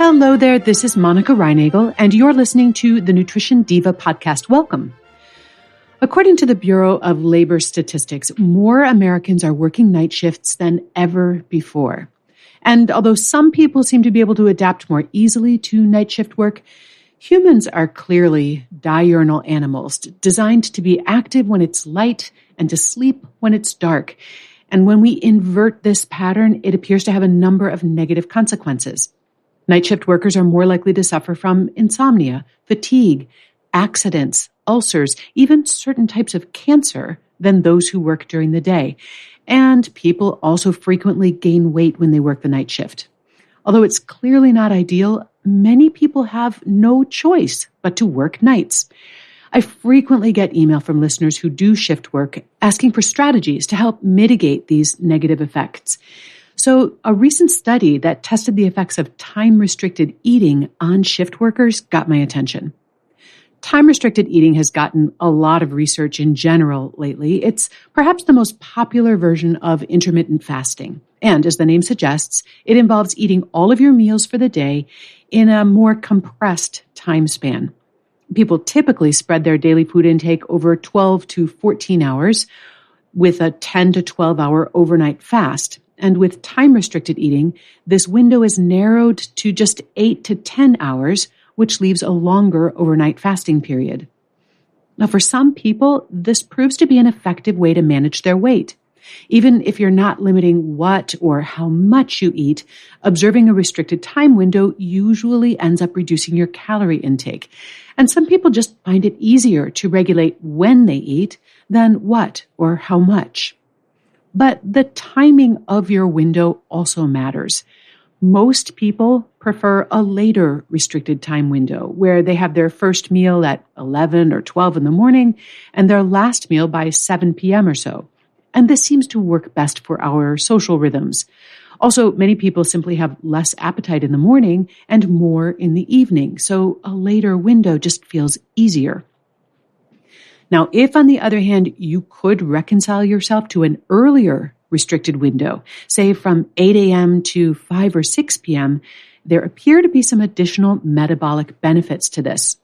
Hello there, this is Monica Reinagel, and you're listening to the Nutrition Diva podcast. Welcome. According to the Bureau of Labor Statistics, more Americans are working night shifts than ever before. And although some people seem to be able to adapt more easily to night shift work, humans are clearly diurnal animals, designed to be active when it's light and to sleep when it's dark. And when we invert this pattern, it appears to have a number of negative consequences. Night shift workers are more likely to suffer from insomnia, fatigue, accidents, ulcers, even certain types of cancer than those who work during the day. And people also frequently gain weight when they work the night shift. Although it's clearly not ideal, many people have no choice but to work nights. I frequently get email from listeners who do shift work asking for strategies to help mitigate these negative effects. So a recent study that tested the effects of time-restricted eating on shift workers got my attention. Time-restricted eating has gotten a lot of research in general lately. It's perhaps the most popular version of intermittent fasting. And as the name suggests, it involves eating all of your meals for the day in a more compressed time span. People typically spread their daily food intake over 12 to 14 hours with a 10 to 12 hour overnight fast. And with time-restricted eating, this window is narrowed to just 8 to 10 hours, which leaves a longer overnight fasting period. Now, for some people, this proves to be an effective way to manage their weight. Even if you're not limiting what or how much you eat, observing a restricted time window usually ends up reducing your calorie intake. And some people just find it easier to regulate when they eat than what or how much. But the timing of your window also matters. Most people prefer a later restricted time window where they have their first meal at 11 or 12 in the morning and their last meal by 7 p.m. or so. And this seems to work best for our social rhythms. Also, many people simply have less appetite in the morning and more in the evening, so a later window just feels easier. Now, if, on the other hand, you could reconcile yourself to an earlier restricted window, say from 8 a.m. to 5 or 6 p.m., there appear to be some additional metabolic benefits to this.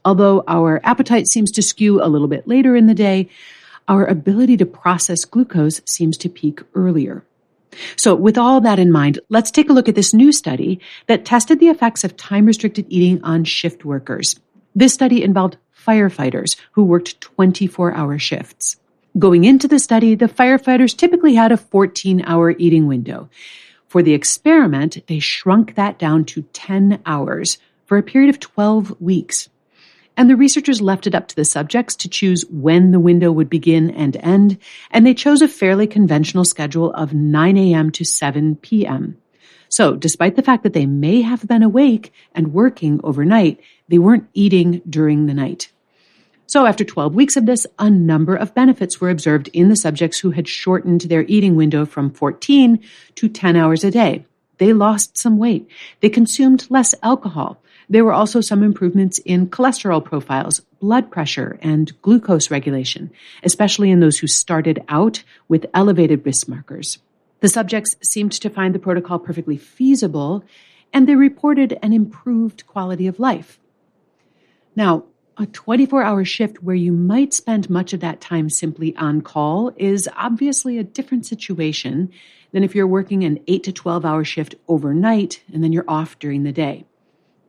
Although our appetite seems to skew a little bit later in the day, our ability to process glucose seems to peak earlier. So with all that in mind, let's take a look at this new study that tested the effects of time-restricted eating on shift workers. This study involved firefighters who worked 24-hour shifts. Going into the study, the firefighters typically had a 14-hour eating window. For the experiment, they shrunk that down to 10 hours for a period of 12 weeks. And the researchers left it up to the subjects to choose when the window would begin and end, and they chose a fairly conventional schedule of 9 a.m. to 7 p.m. So, despite the fact that they may have been awake and working overnight, they weren't eating during the night. So, after 12 weeks of this, a number of benefits were observed in the subjects who had shortened their eating window from 14 to 10 hours a day. They lost some weight. They consumed less alcohol. There were also some improvements in cholesterol profiles, blood pressure, and glucose regulation, especially in those who started out with elevated risk markers. The subjects seemed to find the protocol perfectly feasible, and they reported an improved quality of life. Now, a 24-hour shift where you might spend much of that time simply on call is obviously a different situation than if you're working an 8 to 12-hour shift overnight and then you're off during the day.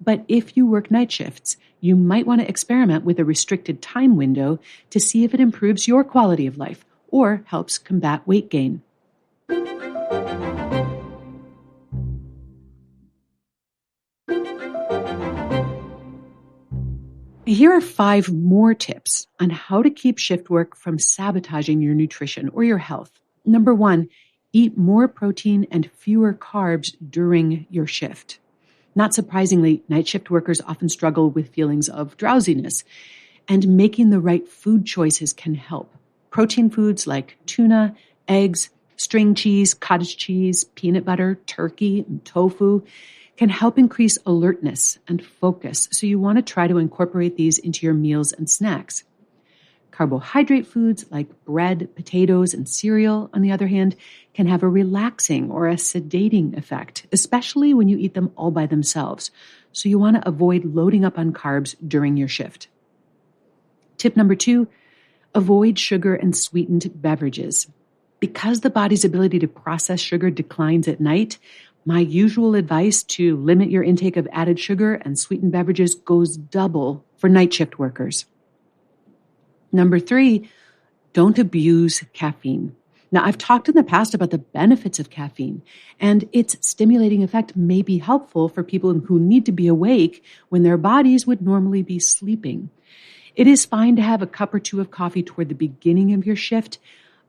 But if you work night shifts, you might want to experiment with a restricted time window to see if it improves your quality of life or helps combat weight gain. Here are 5 more tips on how to keep shift work from sabotaging your nutrition or your health. Number 1, eat more protein and fewer carbs during your shift. Not surprisingly, night shift workers often struggle with feelings of drowsiness, and making the right food choices can help. Protein foods like tuna, eggs, string cheese, cottage cheese, peanut butter, turkey, and tofu can help increase alertness and focus, so you want to try to incorporate these into your meals and snacks. Carbohydrate foods like bread, potatoes, and cereal, on the other hand, can have a relaxing or a sedating effect, especially when you eat them all by themselves. So you want to avoid loading up on carbs during your shift. Tip number 2, avoid sugar and sweetened beverages. Because the body's ability to process sugar declines at night, my usual advice to limit your intake of added sugar and sweetened beverages goes double for night shift workers. Number 3, don't abuse caffeine. Now, I've talked in the past about the benefits of caffeine, and its stimulating effect may be helpful for people who need to be awake when their bodies would normally be sleeping. It is fine to have a cup or two of coffee toward the beginning of your shift,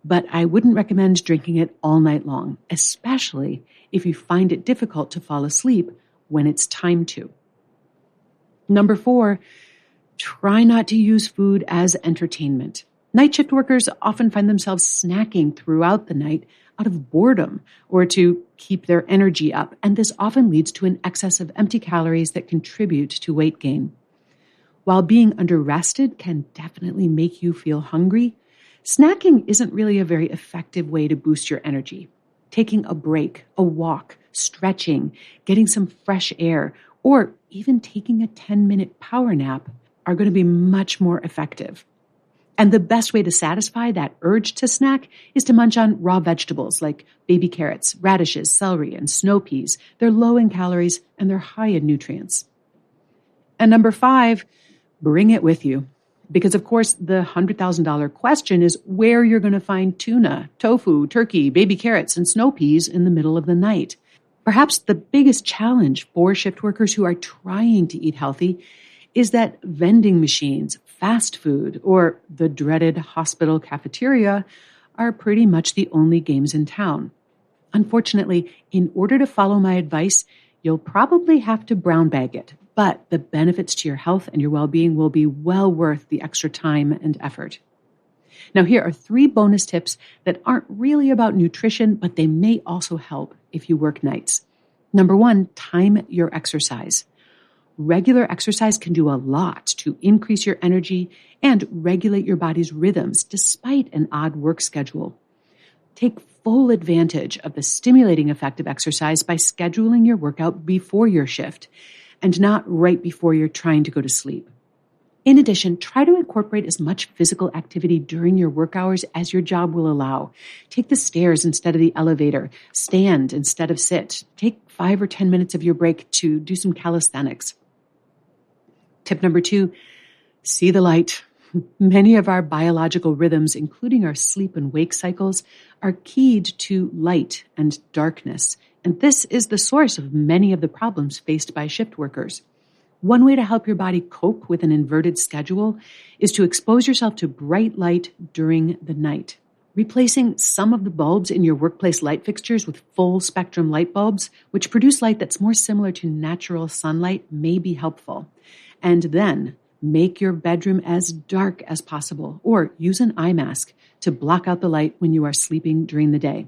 but I wouldn't recommend drinking it all night long, especially if you find it difficult to fall asleep when it's time to. Number 4, try not to use food as entertainment. Night shift workers often find themselves snacking throughout the night out of boredom or to keep their energy up, and this often leads to an excess of empty calories that contribute to weight gain. While being underrested can definitely make you feel hungry, snacking isn't really a very effective way to boost your energy. Taking a break, a walk, stretching, getting some fresh air, or even taking a 10-minute power nap are going to be much more effective. And the best way to satisfy that urge to snack is to munch on raw vegetables like baby carrots, radishes, celery, and snow peas. They're low in calories and they're high in nutrients. And number 5, bring it with you. Because of course, the $100,000 question is where you're going to find tuna, tofu, turkey, baby carrots, and snow peas in the middle of the night. Perhaps the biggest challenge for shift workers who are trying to eat healthy is that vending machines, fast food, or the dreaded hospital cafeteria are pretty much the only games in town. Unfortunately, in order to follow my advice, you'll probably have to brown bag it, but the benefits to your health and your well-being will be well worth the extra time and effort. Now, here are 3 bonus tips that aren't really about nutrition, but they may also help if you work nights. Number 1, time your exercise. Regular exercise can do a lot to increase your energy and regulate your body's rhythms despite an odd work schedule. Take full advantage of the stimulating effect of exercise by scheduling your workout before your shift and not right before you're trying to go to sleep. In addition, try to incorporate as much physical activity during your work hours as your job will allow. Take the stairs instead of the elevator. Stand instead of sit. Take 5 or 10 minutes of your break to do some calisthenics. Tip number 2, see the light. Many of our biological rhythms, including our sleep and wake cycles, are keyed to light and darkness. And this is the source of many of the problems faced by shift workers. One way to help your body cope with an inverted schedule is to expose yourself to bright light during the night. Replacing some of the bulbs in your workplace light fixtures with full spectrum light bulbs, which produce light that's more similar to natural sunlight, may be helpful. And then make your bedroom as dark as possible, or use an eye mask to block out the light when you are sleeping during the day.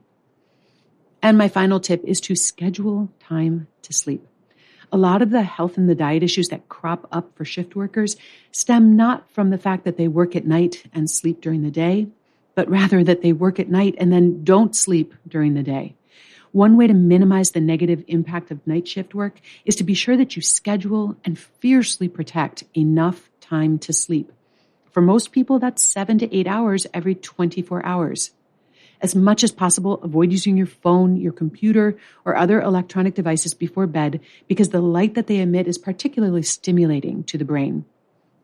And my final tip is to schedule time to sleep. A lot of the health and the diet issues that crop up for shift workers stem not from the fact that they work at night and sleep during the day, but rather that they work at night and then don't sleep during the day. One way to minimize the negative impact of night shift work is to be sure that you schedule and fiercely protect enough time to sleep. For most people, that's 7 to 8 hours every 24 hours. As much as possible, avoid using your phone, your computer, or other electronic devices before bed because the light that they emit is particularly stimulating to the brain.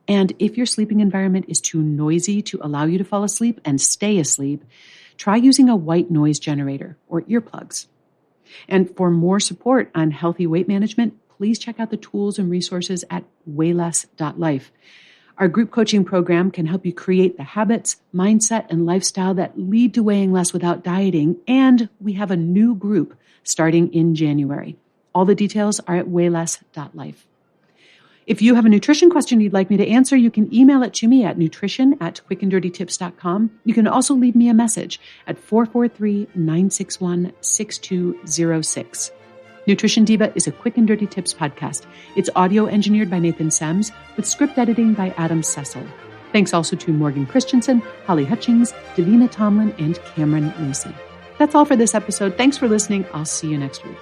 And if your sleeping environment is too noisy to allow you to fall asleep and stay asleep, try using a white noise generator or earplugs. And for more support on healthy weight management, please check out the tools and resources at wayless.life. Our group coaching program can help you create the habits, mindset, and lifestyle that lead to weighing less without dieting, and we have a new group starting in January. All the details are at wayless.life. If you have a nutrition question you'd like me to answer, you can email it to me at nutrition@quickanddirtytips.com. You can also leave me a message at 443-961-6206. Nutrition Diva is a Quick and Dirty Tips podcast. It's audio engineered by Nathan Sems with script editing by Adam Cecil. Thanks also to Morgan Christensen, Holly Hutchings, Davina Tomlin, and Cameron Lacey. That's all for this episode. Thanks for listening. I'll see you next week.